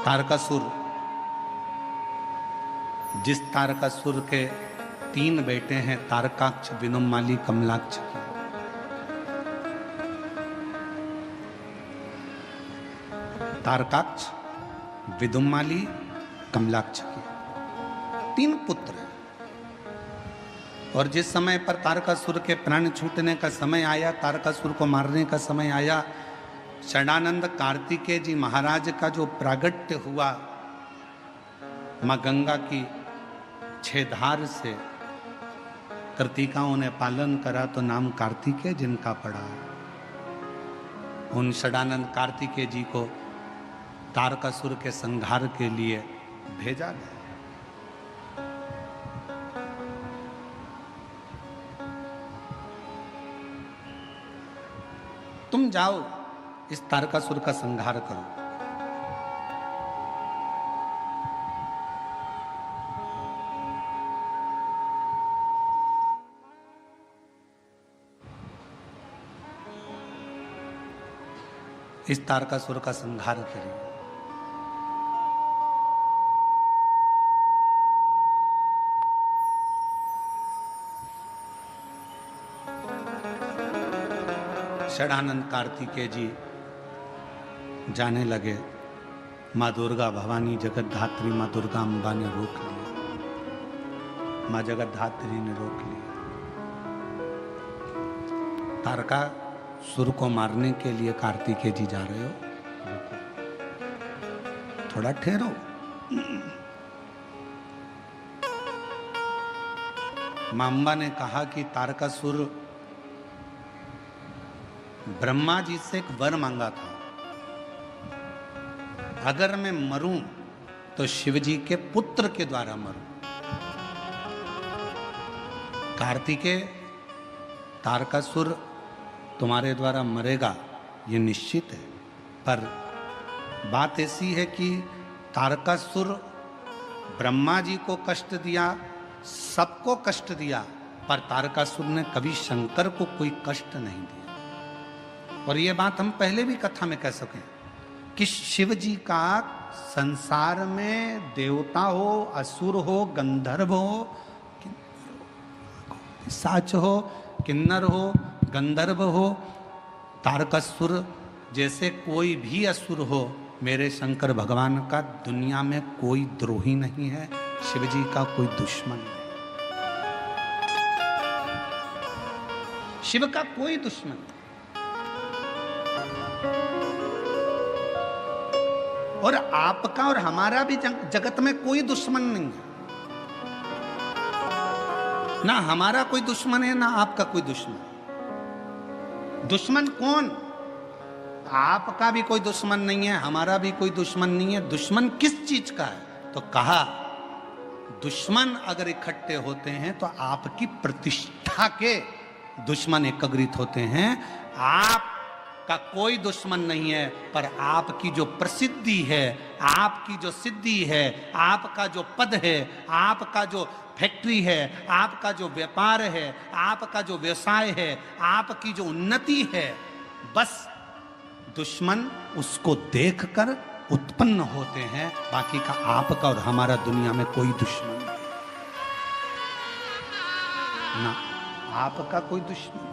तारकासुर, जिस तारकासुर के 3 बेटे हैं, तारकाक्ष, विनुमाली, कमलाक्ष की। तारकाक्ष, विदुमाली, कमलाक्ष की 3 पुत्र हैं। और जिस समय पर तारकासुर के प्राण छूटने का समय आया, तारकासुर को मारने का समय आया, षडानंद कार्तिकेय जी महाराज का जो प्रागट्य हुआ मां गंगा की 6 धार से, कृतिकाओं ने पालन करा तो नाम कार्तिकेय जिनका पड़ा। उन षडानंद कार्तिकेय जी को तारकासुर के संहार के लिए भेजा गया। तुम जाओ, इस तारकासुर का संहार करो। इस तारकासुर का संहार करिए। षडानंद कार्तिकेय जी जाने लगे। माँ दुर्गा भवानी जगतधात्री माँ दुर्गा अम्बा ने रोक लिया, माँ जगतधात्री ने रोक लिया। तारकासुर को मारने के लिए कार्तिकेय जी जा रहे हो, थोड़ा ठहरो। माँ अम्बा ने कहा कि तारकासुर ब्रह्मा जी से एक वर मांगा था, अगर मैं मरूं तो शिव जी के पुत्र के द्वारा मरूं। कार्तिकेय, तारकासुर तुम्हारे द्वारा मरेगा ये निश्चित है, पर बात ऐसी है कि तारकासुर ब्रह्मा जी को कष्ट दिया, सबको कष्ट दिया, पर तारकासुर ने कभी शंकर को कोई कष्ट नहीं दिया। और ये बात हम पहले भी कथा में कह सकें कि शिव जी का संसार में देवता हो, असुर हो, गंधर्व हो, साच हो, किन्नर हो, गंधर्व हो, तारकासुर जैसे कोई भी असुर हो, मेरे शंकर भगवान का दुनिया में कोई द्रोही नहीं है, शिव जी का कोई दुश्मन नहीं, शिव का कोई दुश्मन नहीं। और आपका और हमारा भी जगत में कोई दुश्मन नहीं है, ना हमारा कोई दुश्मन है, ना आपका कोई दुश्मन। दुश्मन कौन? आपका भी कोई दुश्मन नहीं है, हमारा भी कोई दुश्मन नहीं है। दुश्मन किस चीज का है? तो कहा दुश्मन अगर इकट्ठे होते हैं तो आपकी प्रतिष्ठा के दुश्मन एकत्रित होते हैं। आप का कोई दुश्मन नहीं है, पर आपकी जो प्रसिद्धि है, आपकी जो सिद्धि है, आपका जो पद है, आपका जो फैक्ट्री है, आपका जो व्यापार है, आपका जो व्यवसाय है, आपकी जो उन्नति है, बस दुश्मन उसको देखकर उत्पन्न होते हैं। बाकी का आपका और हमारा दुनिया में कोई दुश्मन नहीं, ना आपका कोई दुश्मन है,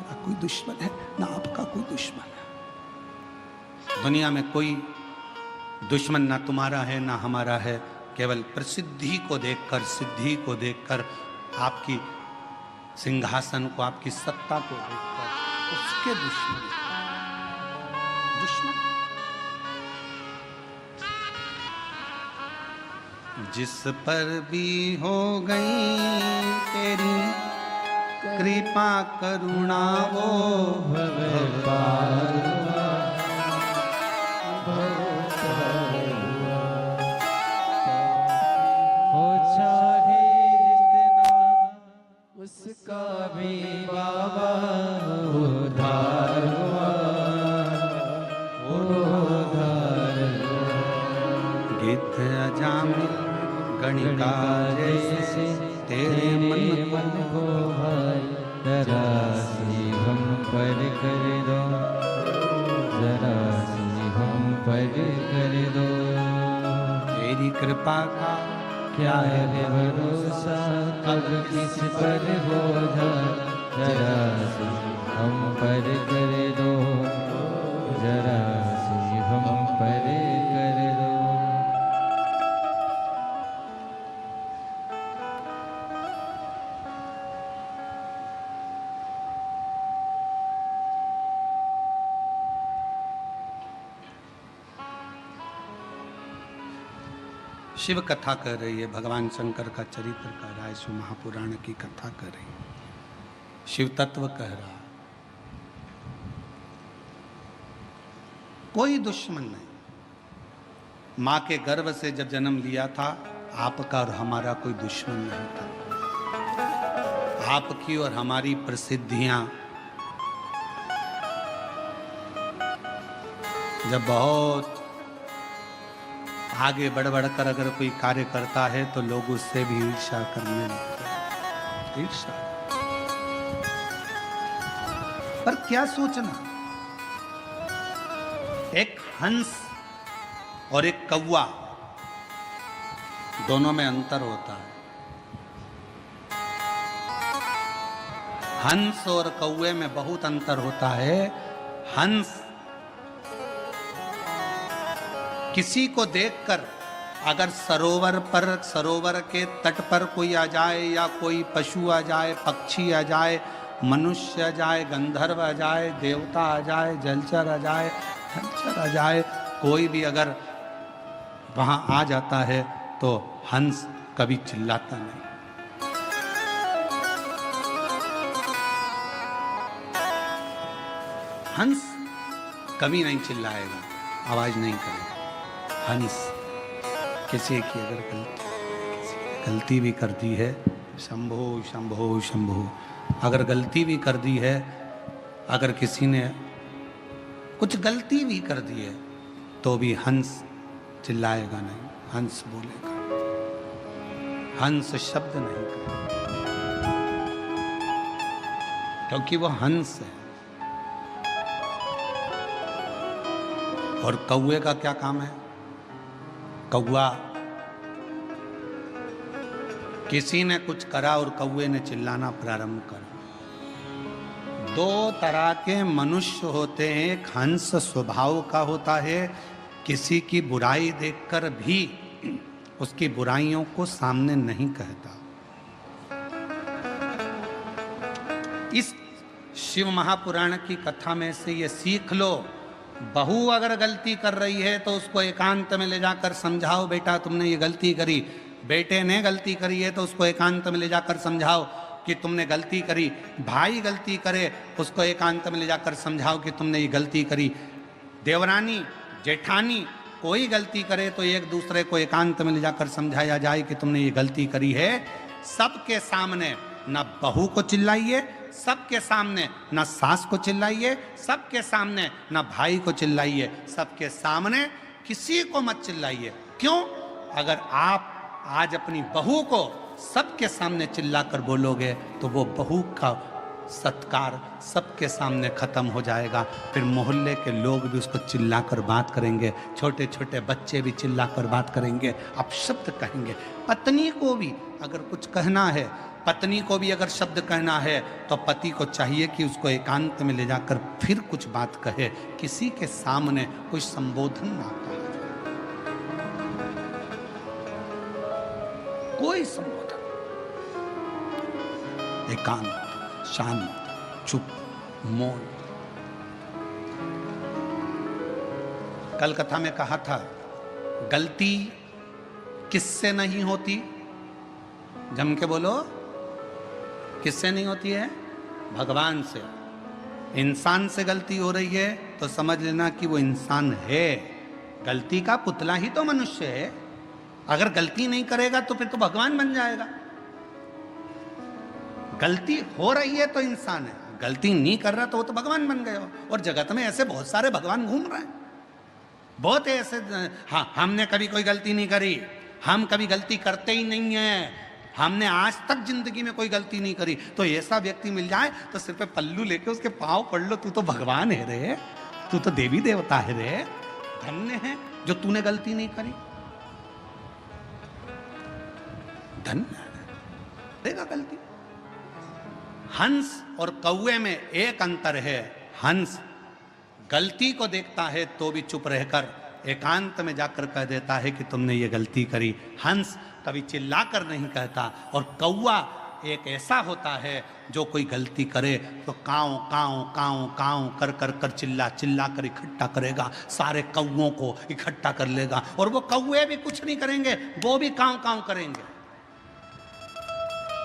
ना कोई दुश्मन है, ना आपका कोई दुश्मन है। दुनिया में कोई दुश्मन ना तुम्हारा है ना हमारा है। केवल प्रसिद्धि को देखकर, सिद्धि को देखकर, आपकी सिंहासन को, आपकी सत्ता को देखकर उसके दुश्मन। जिस पर भी हो गई तेरी कृपा करुणा वो भगवान, हो चाहे जितना उसका भी बाबा उद्धार हुआ, उद्धार हुआ। गिद्ध अजामिल गणिका जैसे तेरे मन को भाई जरा सी हम पर कर दो, जरा सी हम पर कर दो। कृपा का क्या है भरोसा, कब किस पर बोझा, जरा सी हम पर कर दो, जरा सी हम पर कर दो। शिव कथा कर रही है, भगवान शंकर का चरित्र कह रहा है, शिव महापुराण की कथा कर रही है, शिव तत्व कह रहा है। कोई दुश्मन नहीं। मां के गर्भ से जब जन्म लिया था, आपका और हमारा कोई दुश्मन नहीं था। आपकी और हमारी प्रसिद्धियां जब बहुत आगे बढ़ बढ़कर अगर कोई कार्य करता है तो लोग उससे भी ईर्ष्या करने लगते हैं। ईर्ष्या। पर क्या सोचना, एक हंस और एक कौवा, दोनों में अंतर होता है। हंस और कौवे में बहुत अंतर होता है। हंस किसी को देखकर अगर सरोवर के तट पर कोई आ जाए, या कोई पशु आ जाए, पक्षी आ जाए, मनुष्य आ जाए, गंधर्व आ जाए, देवता आ जाए, जलचर आ जाए, हलचर आ जाए, कोई भी अगर वहां आ जाता है तो हंस कभी चिल्लाता नहीं। हंस कभी नहीं चिल्लाएगा, आवाज नहीं करेगा। हंस किसी की अगर गलती भी कर दी है, शंभो शंभो शंभो, अगर गलती भी कर दी है, अगर किसी ने कुछ गलती भी कर दी है, तो भी हंस चिल्लाएगा नहीं, हंस बोलेगा, हंस शब्द नहीं करेगा, क्योंकि वो हंस है। और कौवे का क्या काम है? कौवा, किसी ने कुछ करा और कौवे ने चिल्लाना प्रारंभ करा। दो तरह के मनुष्य होते हैं। एक हंस स्वभाव का होता है, किसी की बुराई देखकर भी उसकी बुराइयों को सामने नहीं कहता। इस शिव महापुराण की कथा में से ये सीख लो, बहू अगर गलती कर रही है तो उसको एकांत में ले जाकर समझाओ, बेटा तुमने ये गलती करी। बेटे ने गलती करी है तो उसको एकांत में ले जाकर समझाओ कि तुमने गलती करी। भाई गलती करे, उसको एकांत में ले जाकर समझाओ कि तुमने ये गलती करी। देवरानी, जेठानी कोई गलती करे तो एक दूसरे को एकांत में ले जाकर समझाया जाए कि तुमने ये गलती करी है। सबके सामने न बहू को चिल्लाइए, सबके सामने न सास को चिल्लाइए, सबके सामने न भाई को चिल्लाइए, सबके सामने किसी को मत चिल्लाइए। क्यों? अगर आप आज अपनी बहू को सबके सामने चिल्लाकर बोलोगे तो वो बहू का सत्कार सबके सामने खत्म हो जाएगा। फिर मोहल्ले के लोग भी उसको चिल्लाकर बात करेंगे, छोटे छोटे बच्चे भी चिल्लाकर बात करेंगे, अपशब्द कहेंगे। पत्नी को भी अगर कुछ कहना है, पत्नी को भी अगर शब्द कहना है तो पति को चाहिए कि उसको एकांत में ले जाकर फिर कुछ बात कहे, किसी के सामने कोई संबोधन ना कहे, कोई संबोधन, एकांत, शांत, चुप, मौन। कल कथा में कहा था, गलती किससे नहीं होती? जम के बोलो, किससे नहीं होती है? भगवान से। इंसान से गलती हो रही है तो समझ लेना कि वो इंसान है, गलती का पुतला ही तो मनुष्य है। अगर गलती नहीं करेगा तो फिर तो भगवान बन जाएगा। गलती हो रही है तो इंसान है, गलती नहीं कर रहा तो वो तो भगवान बन गया। और जगत में ऐसे बहुत सारे भगवान घूम रहे हैं, बहुत ऐसे। हाँ, हमने कभी कोई गलती नहीं करी, हम कभी गलती करते ही नहीं है, हमने आज तक जिंदगी में कोई गलती नहीं करी। तो ऐसा व्यक्ति मिल जाए तो सिर पे पल्लू लेके उसके पांव पड़ लो, तू तो भगवान है रे, तू तो देवी देवता है रे, धन्य है जो तूने गलती नहीं करी। धन्य है, करेगा गलती। हंस और कौवे में एक अंतर है, हंस गलती को देखता है तो भी चुप रहकर एकांत में जाकर कह देता है कि तुमने ये गलती करी। हंस कभी चिल्लाकर नहीं कहता, और कौवा एक ऐसा होता है जो कोई गलती करे तो काऊ काऊ काऊ काऊ कर कर कर चिल्ला चिल्ला कर इकट्ठा करेगा, सारे कौवों को इकट्ठा कर लेगा, और वो कौवे भी कुछ नहीं करेंगे, वो भी काऊ काऊ करेंगे।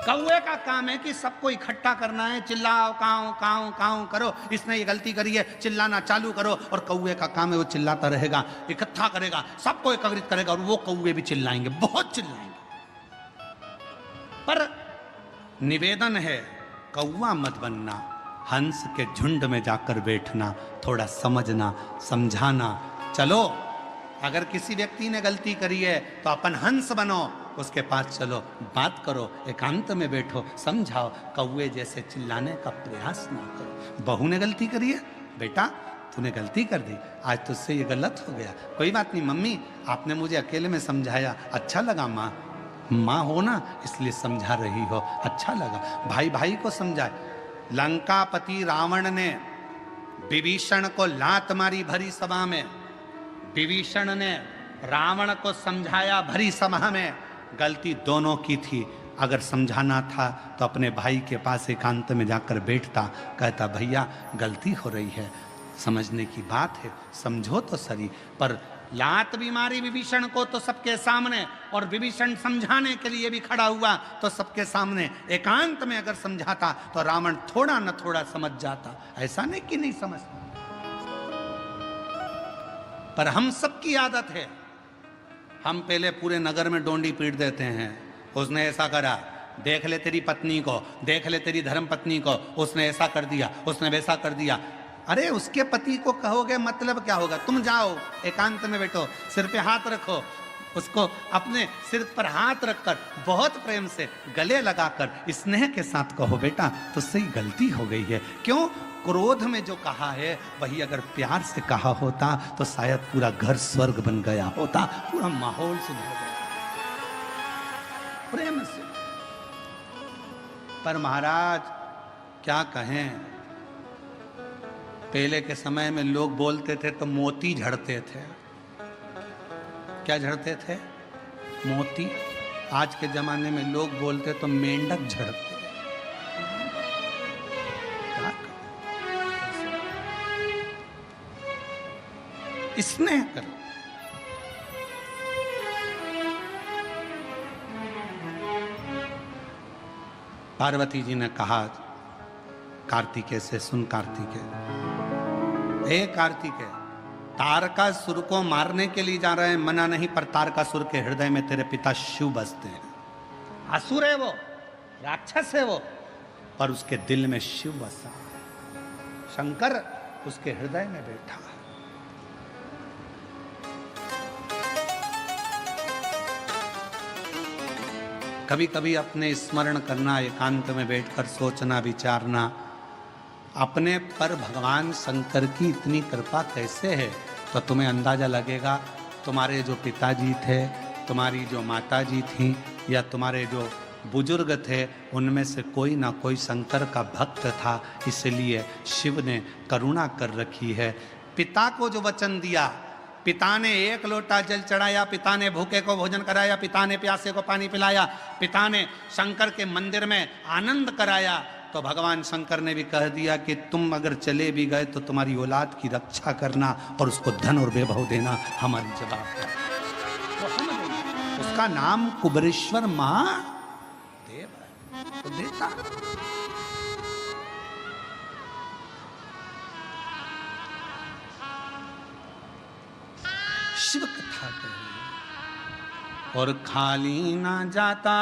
कौवे का काम है कि सबको इकट्ठा करना है, चिल्लाओ काऊ काऊ काऊ करो, इसने ये गलती करी है, चिल्लाना चालू करो, और कौवे का काम है वो चिल्लाता रहेगा, इकट्ठा करेगा, सबको एकत्रित करेगा, और वो कौवे भी चिल्लाएंगे, बहुत चिल्लाएंगे। पर निवेदन है, कौवा मत बनना, हंस के झुंड में जाकर बैठना, थोड़ा समझना समझाना। चलो अगर किसी व्यक्ति ने गलती करी है तो अपन हंस बनो, उसके पास चलो, बात करो, एकांत में बैठो, समझाओ, कौवे जैसे चिल्लाने का प्रयास ना करो। बहू ने गलती करी है, बेटा तूने गलती कर दी, आज तुझसे ये गलत हो गया, कोई बात नहीं मम्मी, आपने मुझे अकेले में समझाया, अच्छा लगा, माँ माँ हो ना इसलिए समझा रही हो, अच्छा लगा। भाई भाई को समझाए। लंकापति रावण ने विभीषण को लात मारी भरी सभा में, विभीषण ने रावण को समझाया भरी सभा में, गलती दोनों की थी। अगर समझाना था तो अपने भाई के पास एकांत में जाकर बैठता, कहता भैया गलती हो रही है, समझने की बात है, समझो तो सही। पर लात भी मारी विभीषण को तो सबके सामने, और विभीषण समझाने के लिए भी खड़ा हुआ तो सबके सामने। एकांत में अगर समझाता तो रावण थोड़ा न थोड़ा समझ जाता, ऐसा नहीं कि नहीं समझता। पर हम सबकी आदत है, हम पहले पूरे नगर में डोंडी पीट देते हैं, उसने ऐसा करा, देख ले तेरी पत्नी को, देख ले तेरी धर्म पत्नी को, उसने ऐसा कर दिया, उसने वैसा कर दिया। अरे उसके पति को कहोगे मतलब क्या होगा? तुम जाओ एकांत में बैठो, सिर पे हाथ रखो, उसको अपने सिर पर हाथ रखकर बहुत प्रेम से गले लगाकर स्नेह के साथ कहो बेटा तुझसे ही गलती हो गई है। क्यों? क्रोध में जो कहा है वही अगर प्यार से कहा होता तो शायद पूरा घर स्वर्ग बन गया होता, पूरा माहौल सुधर गया प्रेम से। पर महाराज क्या कहें, पहले के समय में लोग बोलते थे तो मोती झड़ते थे। क्या झड़ते थे? मोती। आज के जमाने में लोग बोलते तो मेंढक झड़ते। स्नेह करो। पार्वती जी ने कहा कार्तिकेय से, सुन कार्तिकेय, हे कार्तिकेय, तारकासुर को मारने के लिए जा रहे हैं, मना नहीं, पर तारकासुर के हृदय में तेरे पिता शिव बसते हैं। असुर है वो, राक्षस है वो, पर उसके दिल में शिव बसा, शंकर उसके हृदय में बैठा। कभी कभी अपने स्मरण करना, एकांत में बैठकर सोचना विचारना, अपने पर भगवान शंकर की इतनी कृपा कैसे है, तो तुम्हें अंदाजा लगेगा। तुम्हारे जो पिताजी थे, तुम्हारी जो माताजी थी, या तुम्हारे जो बुजुर्ग थे, उनमें से कोई ना कोई शंकर का भक्त था, इसलिए शिव ने करुणा कर रखी है। पिता को जो वचन दिया, पिता ने 1 लोटा जल चढ़ाया, पिता ने भूखे को भोजन कराया, पिता ने प्यासे को पानी पिलाया, पिता ने शंकर के मंदिर में आनंद कराया, तो भगवान शंकर ने भी कह दिया कि तुम अगर चले भी गए तो तुम्हारी औलाद की रक्षा करना और उसको धन और वैभव देना हमारी जवाबदारी। तो हम देंगे। उसका नाम कुबेरेश्वर महादेव है, तो देता। शिव कथा कही और खाली ना जाता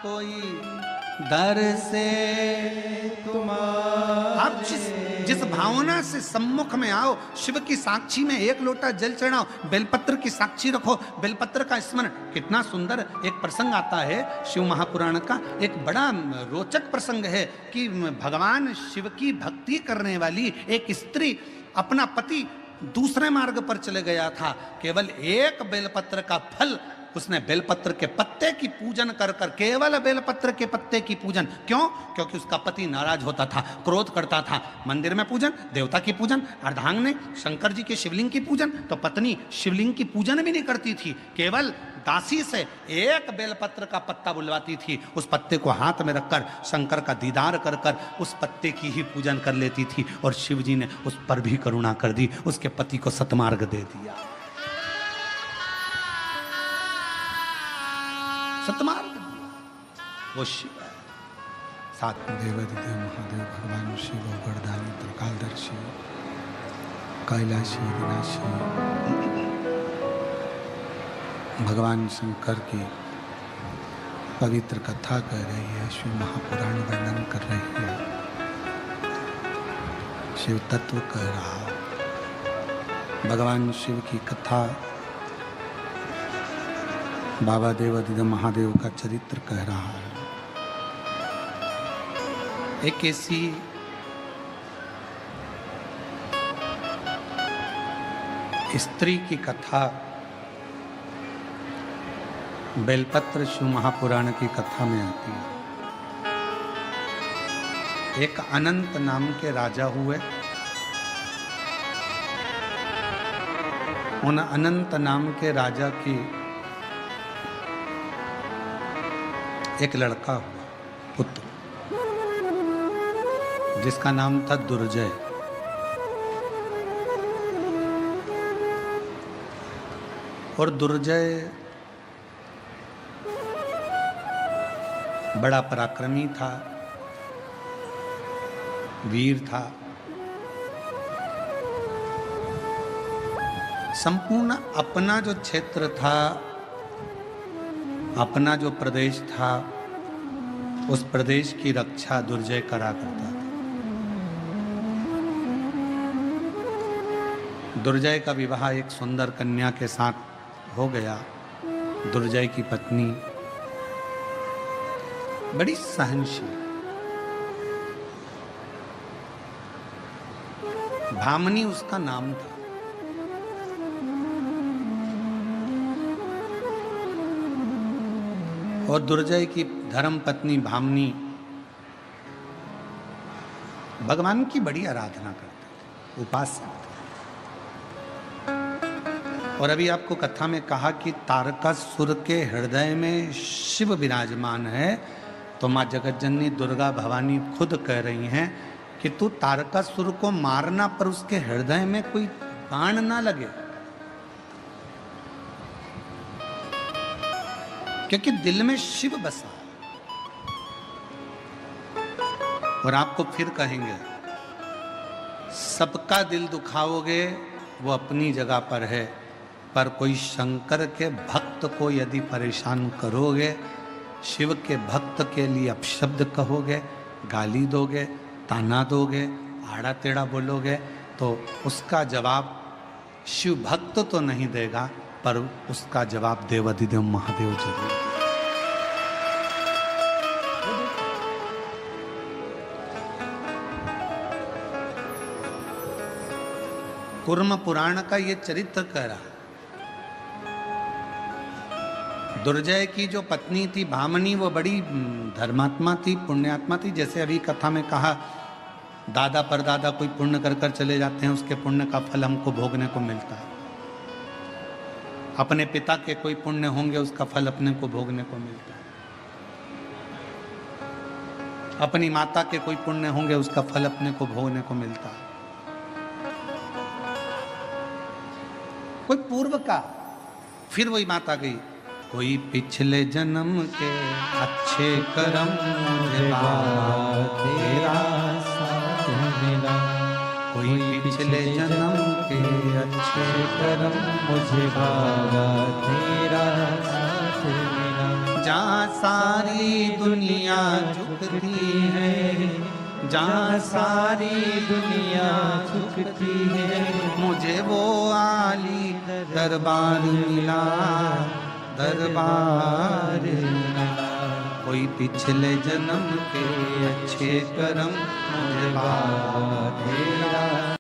कोई दर से तुम। आप जिस भावना से सम्मुख में आओ, शिव की साक्षी में 1 लोटा जल चढ़ाओ, बेलपत्र की साक्षी रखो, बेलपत्र का स्मरण। कितना सुंदर एक प्रसंग आता है शिव महापुराण का, एक बड़ा रोचक प्रसंग है कि भगवान शिव की भक्ति करने वाली एक स्त्री अपना पति दूसरे मार्ग पर चले गया था, केवल 1 बेलपत्र का फल उसने बेलपत्र के पत्ते की पूजन कर कर, केवल बेलपत्र के पत्ते की पूजन। क्यों? क्योंकि उसका पति नाराज होता था, क्रोध करता था। मंदिर में पूजन, देवता की पूजन, अर्धांगिनी शंकर जी के शिवलिंग की पूजन, तो पत्नी शिवलिंग की पूजन भी नहीं करती थी, केवल दासी से एक बेलपत्र का पत्ता बुलवाती थी, उस पत्ते को हाथ में रखकर शंकर का दीदार कर कर उस पत्ते की ही पूजन कर लेती थी। और शिव जी ने उस पर भी करुणा कर दी, उसके पति को सतमार्ग दे दिया। सतमार्ग वो शिव है। साथ देवादिदेव महादेव भगवान शिव वरदानी त्रिकालदर्शी कैलाशी विनाशी भगवान शंकर की पवित्र कथा कह रही है, शिव महापुराण वर्णन कर रही है, शिव तत्व कह रहा है। भगवान शिव की कथा बाबा देवादिदेव महादेव का चरित्र कह रहा है। एक ऐसी स्त्री की कथा बेलपत्र शिव महापुराण की कथा में आती है। एक अनंत नाम के राजा हुए। उन अनंत नाम के राजा की एक लड़का हुआ, पुत्र, जिसका नाम था दुर्जय। और दुर्जय बड़ा पराक्रमी था, वीर था। संपूर्ण अपना जो क्षेत्र था, अपना जो प्रदेश था, उस प्रदेश की रक्षा दुर्जय करा करता था। दुर्जय का विवाह एक सुंदर कन्या के साथ हो गया। दुर्जय की पत्नी बड़ी सहनशील, भामनी उसका नाम था। और दुर्जय की धर्म पत्नी भामनी भगवान की बड़ी आराधना करते थे, उपास्य थे। और अभी आपको कथा में कहा कि तारकासुर के हृदय में शिव विराजमान है, तो माँ जगतजननी दुर्गा भवानी खुद कह रही हैं कि तू तारकासुर को मारना, पर उसके हृदय में कोई बाण ना लगे, क्योंकि दिल में शिव बसा। और आपको फिर कहेंगे, सबका दिल दुखाओगे वो अपनी जगह पर है, पर कोई शंकर के भक्त को यदि परेशान करोगे, शिव के भक्त के लिए अपशब्द कहोगे, गाली दोगे, ताना दोगे, आड़ा टेढ़ा बोलोगे, तो उसका जवाब शिव भक्त तो नहीं देगा, पर उसका जवाब देवादिदेव महादेव जरूर। कूर्म पुराण का ये चरित्र कह रहा है। दुर्जय की जो पत्नी थी भामनी, वो बड़ी धर्मात्मा थी, पुण्यात्मा थी। जैसे अभी कथा में कहा, दादा परदादा कोई पुण्य कर कर चले जाते हैं, उसके पुण्य का फल हमको भोगने को मिलता है। अपने पिता के कोई पुण्य होंगे, उसका फल अपने को भोगने को मिलता है। अपनी माता के कोई पुण्य होंगे, उसका फल अपने को भोगने को मिलता है। कोई पूर्व का, फिर वही माता गई, कोई पिछले जन्म के अच्छे कर्म मुझे बाबा तेरा साथ मिला, कोई पिछले जन्म के अच्छे कर्म मुझे बाबा तेरा साथ मिला। जहाँ सारी दुनिया झुकती है, जहाँ सारी दुनिया झुकती है, मुझे वो आली दरबार मिला, दरबार मिला। कोई पिछले जन्म के अच्छे कर्म मुझे बाबा तेरा